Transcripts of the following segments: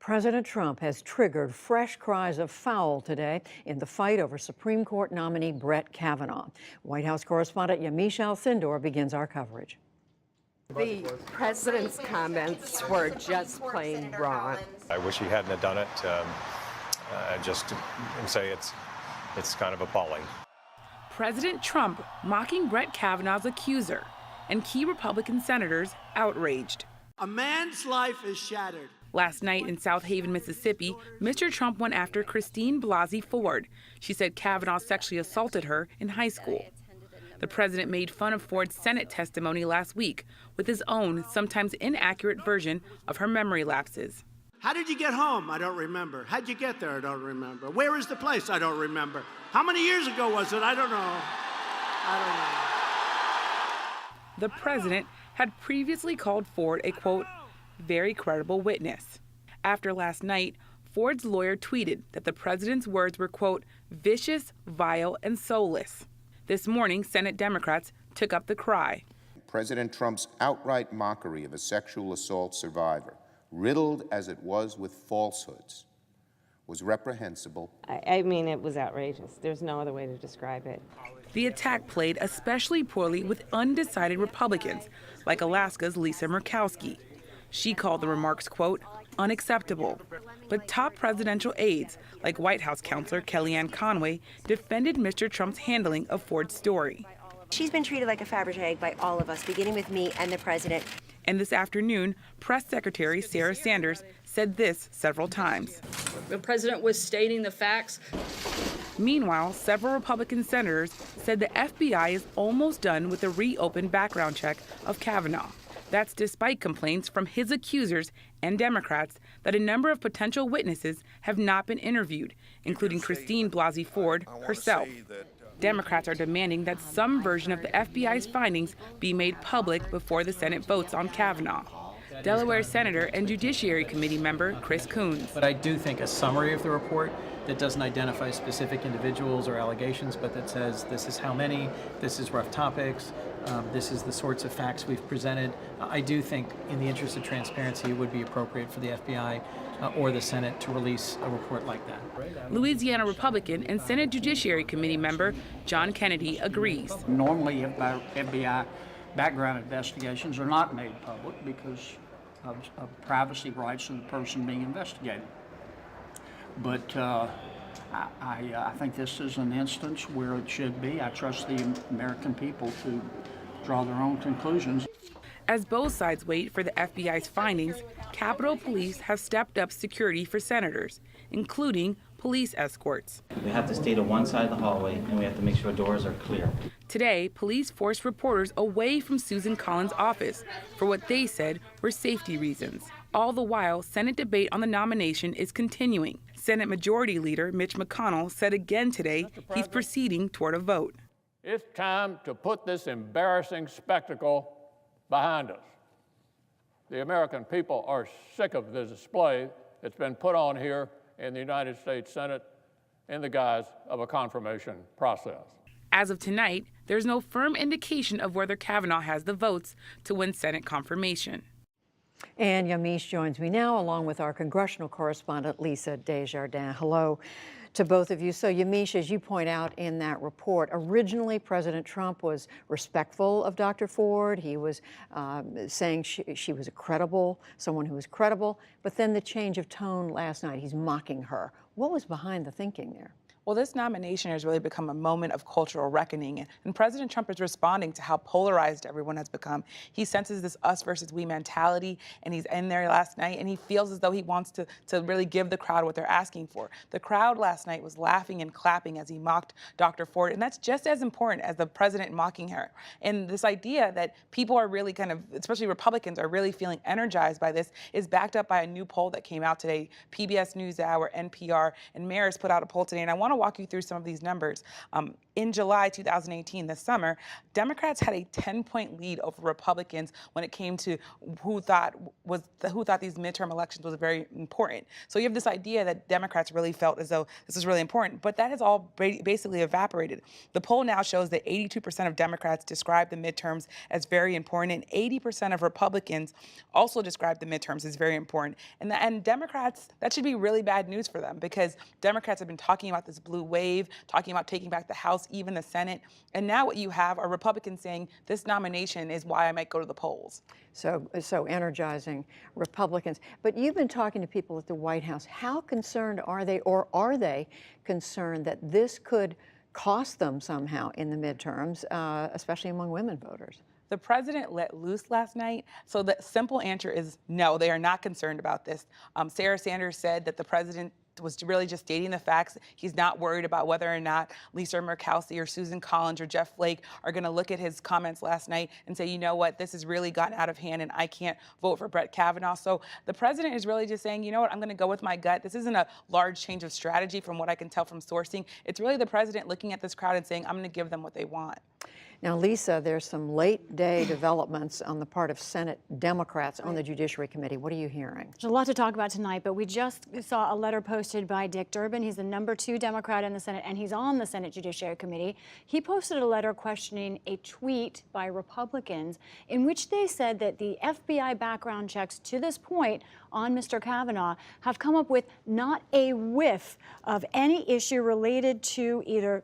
President Trump has triggered fresh cries of foul today in the fight over Supreme Court nominee Brett Kavanaugh. White House correspondent Yamiche Alcindor begins our coverage. The president's comments were just plain wrong. I wish he hadn't have done it. Just say it's kind of appalling. President Trump mocking Brett Kavanaugh's accuser, and key Republican senators outraged. A man's life is shattered. Last night in South Haven, Mississippi, Mr. Trump went after Christine Blasey Ford. She said Kavanaugh sexually assaulted her in high school. The president made fun of Ford's Senate testimony last week with his own, sometimes inaccurate version of her memory lapses. How did you get home? I don't remember. How'd you get there? I don't remember. Where is the place? I don't remember. How many years ago was it? I don't know. The president had previously called Ford a, quote, very credible witness. After last night, Ford's lawyer tweeted that the president's words were, quote, vicious, vile, and soulless. This morning, Senate Democrats took up the cry. President Trump's outright mockery of a sexual assault survivor, riddled as it was with falsehoods, was reprehensible. I mean, it was outrageous. There's no other way to describe it. The attack played especially poorly with undecided Republicans, like Alaska's Lisa Murkowski. She called the remarks, quote, unacceptable. But top presidential aides, like White House counselor Kellyanne Conway, defended Mr. Trump's handling of Ford's story. She's been treated like a Fabergé egg by all of us, beginning with me and the president. And this afternoon, Press Secretary Sarah Sanders said this several times. The president was stating the facts. Meanwhile, several Republican senators said the FBI is almost done with the reopened background check of Kavanaugh. That's despite complaints from his accusers and Democrats that a number of potential witnesses have not been interviewed, including Christine Blasey Ford herself. Democrats are demanding that some version of the FBI's findings be made public before the Senate votes on Kavanaugh. Delaware Senator and Judiciary Committee member Chris Coons. But I do think a summary of the report that doesn't identify specific individuals or allegations, but that says this is how many, this is rough topics, this is the sorts of facts we've presented. I do think in the interest of transparency, it would be appropriate for the FBI or the Senate to release a report like that. Louisiana Republican and Senate Judiciary Committee member John Kennedy agrees. Normally, FBI background investigations are not made public because of privacy rights of the person being investigated. But I think this is an instance where it should be. I trust the American people to draw their own conclusions. As both sides wait for the FBI's findings, Capitol Police have stepped up security for senators, including police escorts. We have to stay to one side of the hallway, and we have to make sure doors are clear. Today, police forced reporters away from Susan Collins' office for what they said were safety reasons. All the while, Senate debate on the nomination is continuing. Senate Majority Leader Mitch McConnell said again today he's proceeding toward a vote. It's time to put this embarrassing spectacle behind us. The American people are sick of the display that's been put on here in the United States Senate in the guise of a confirmation process. As of tonight, there's no firm indication of whether Kavanaugh has the votes to win Senate confirmation. And Yamiche joins me now, along with our congressional correspondent, Lisa Desjardins. Hello to both of you. So, Yamiche, as you point out in that report, originally President Trump was respectful of Dr. Ford. He was saying she was someone who was credible. But then the change of tone last night, he's mocking her. What was behind the thinking there? Well, this nomination has really become a moment of cultural reckoning, and President Trump is responding to how polarized everyone has become. He senses this us versus we mentality, and he's in there last night, and he feels as though he wants to really give the crowd what they're asking for. The crowd last night was laughing and clapping as he mocked Dr. Ford, and that's just as important as the president mocking her. And this idea that people are really especially Republicans, are really feeling energized by this is backed up by a new poll that came out today. PBS NewsHour, NPR, and Marist put out a poll today, and I want to walk you through some of these numbers. in July 2018, this summer, Democrats had a 10-point lead over Republicans when it came to who thought these midterm elections was very important. So you have this idea that Democrats really felt as though this is really important, but that has all basically evaporated. The poll now shows that 82% of Democrats describe the midterms as very important, and 80% of Republicans also describe the midterms as very important. And Democrats, that should be really bad news for them, because Democrats have been talking about this blue wave, talking about taking back the House, even the Senate, and now what you have are Republicans saying this nomination is why I might go to the polls. So energizing Republicans. But you've been talking to people at the White House. How concerned are they, or are they concerned that this could cost them somehow in the midterms, especially among women voters? The president let loose last night, so the simple answer is no, they are not concerned about this. Sarah Sanders said that the president was really just stating the facts. He's not worried about whether or not Lisa Murkowski or Susan Collins or Jeff Flake are going to look at his comments last night and say, you know what, this has really gotten out of hand and I can't vote for Brett Kavanaugh. So the president is really just saying, you know what, I'm going to go with my gut. This isn't a large change of strategy from what I can tell from sourcing. It's really the president looking at this crowd and saying, I'm going to give them what they want. Now, Lisa, there's some late-day developments on the part of Senate Democrats on the Judiciary Committee. What are you hearing? There's a lot to talk about tonight, but we just saw a letter posted by Dick Durbin. He's the #2 Democrat in the Senate, and he's on the Senate Judiciary Committee. He posted a letter questioning a tweet by Republicans in which they said that the FBI background checks to this point on Mr. Kavanaugh have come up with not a whiff of any issue related to either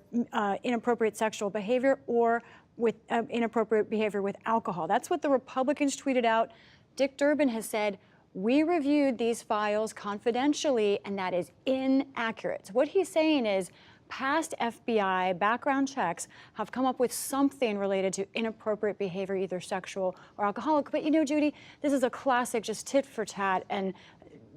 inappropriate sexual behavior or with inappropriate behavior with alcohol. That's what the Republicans tweeted out. Dick Durbin has said, we reviewed these files confidentially, and that is inaccurate. So what he's saying is past FBI background checks have come up with something related to inappropriate behavior, either sexual or alcoholic. But you know, Judy, this is a classic just tit for tat, and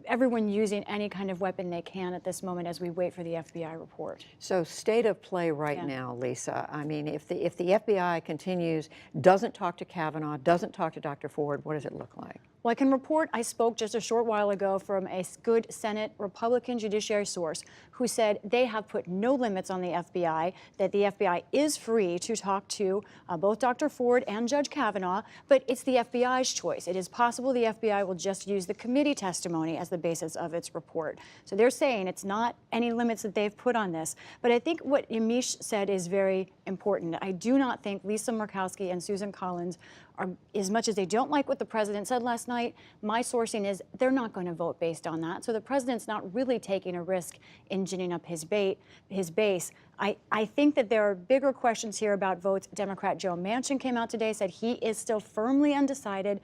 everyone using any kind of weapon they can at this moment as we wait for the FBI report. So state of play right now, Lisa. I mean, if the FBI continues, doesn't talk to Kavanaugh, doesn't talk to Dr. Ford, what does it look like? Well, I can report I spoke just a short while ago from a good Senate Republican judiciary source who said they have put no limits on the FBI, that the FBI is free to talk to both Dr. Ford and Judge Kavanaugh, but it's the FBI's choice. It is possible the FBI will just use the committee testimony as the basis of its report. So they're saying it's not any limits that they've put on this. But I think what Yamiche said is very important. I do not think Lisa Murkowski and Susan Collins are, as much as they don't like what the president said last night, my sourcing is they're not going to vote based on that. So the president's not really taking a risk in ginning up his base. I think that there are bigger questions here about votes. Democrat Joe Manchin came out today, said he is still firmly undecided.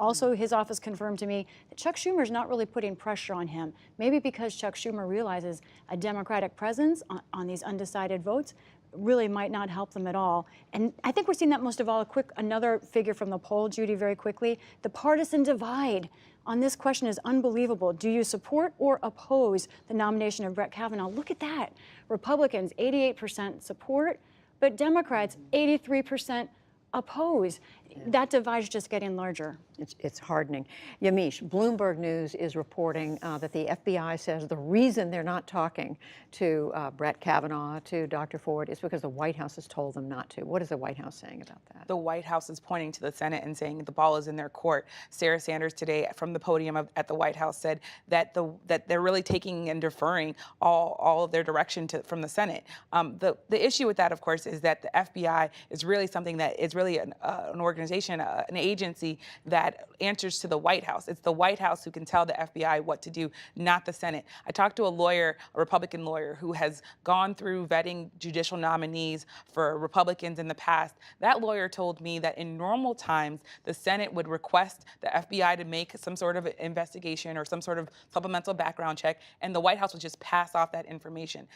Also, his office confirmed to me that Chuck Schumer's not really putting pressure on him, maybe because Chuck Schumer realizes a Democratic presence on these undecided votes really might not help them at all. And I think we're seeing that most of all. Another figure from the poll, Judy, very quickly. The partisan divide on this question is unbelievable. Do you support or oppose the nomination of Brett Kavanaugh? Look at that. Republicans, 88% support, but Democrats, 83% oppose. That divide is just getting larger. It's hardening. Yamiche, Bloomberg News is reporting that the FBI says the reason they're not talking to Brett Kavanaugh, to Dr. Ford, is because the White House has told them not to. What is the White House saying about that? The White House is pointing to the Senate and saying the ball is in their court. Sarah Sanders today from the podium at the White House said that they're really taking and deferring all of their direction from the Senate. The issue with that, of course, is that the FBI is really something that is really an organization, an agency that answers to the White House. It's the White House who can tell the FBI what to do, not the Senate. I talked to a lawyer, a Republican lawyer, who has gone through vetting judicial nominees for Republicans in the past. That lawyer told me that in normal times, the Senate would request the FBI to make some sort of investigation or some sort of supplemental background check, and the White House would just pass off that information.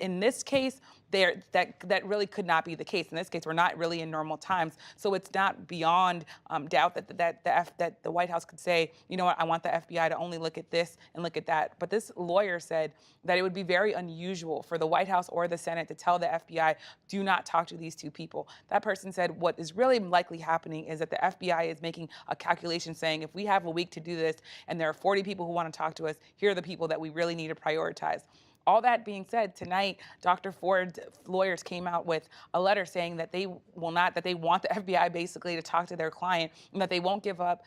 In this case, that really could not be the case. In this case, we're not really in normal times, so it's not beyond doubt that the White House could say, you know what, I want the FBI to only look at this and look at that. But this lawyer said that it would be very unusual for the White House or the Senate to tell the FBI, do not talk to these two people. That person said what is really likely happening is that the FBI is making a calculation saying, if we have a week to do this and there are 40 people who want to talk to us, here are the people that we really need to prioritize. All that being said, tonight, Dr. Ford's lawyers came out with a letter saying that they want the FBI basically to talk to their client and that they won't give up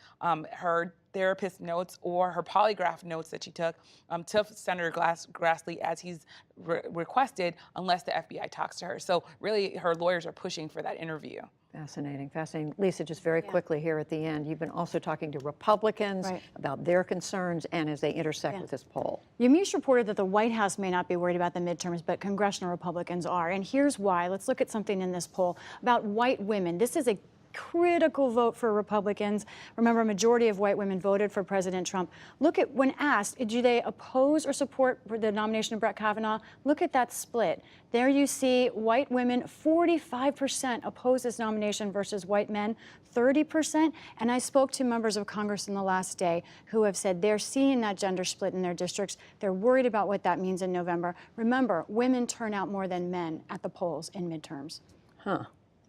her therapist notes or her polygraph notes that she took to Senator Grassley as he's requested unless the FBI talks to her. So really, her lawyers are pushing for that interview. Fascinating, fascinating. Lisa, just very quickly here at the end, you've been also talking to Republicans about their concerns and as they intersect with this poll. Yamiche reported that the White House may not be worried about the midterms, but congressional Republicans are. And here's why. Let's look at something in this poll about white women. This is a critical vote for Republicans. Remember, a majority of white women voted for President Trump. Look at, when asked, do they oppose or support the nomination of Brett Kavanaugh? Look at that split. There you see white women, 45% oppose this nomination versus white men, 30%. And I spoke to members of Congress in the last day who have said they're seeing that gender split in their districts. They're worried about what that means in November. Remember, women turn out more than men at the polls in midterms. Huh.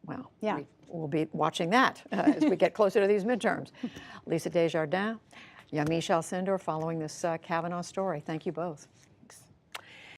Wow. Yeah. We'll be watching that as we get closer to these midterms. Lisa Desjardins, Yamiche Alcindor, following this Kavanaugh story. Thank you both.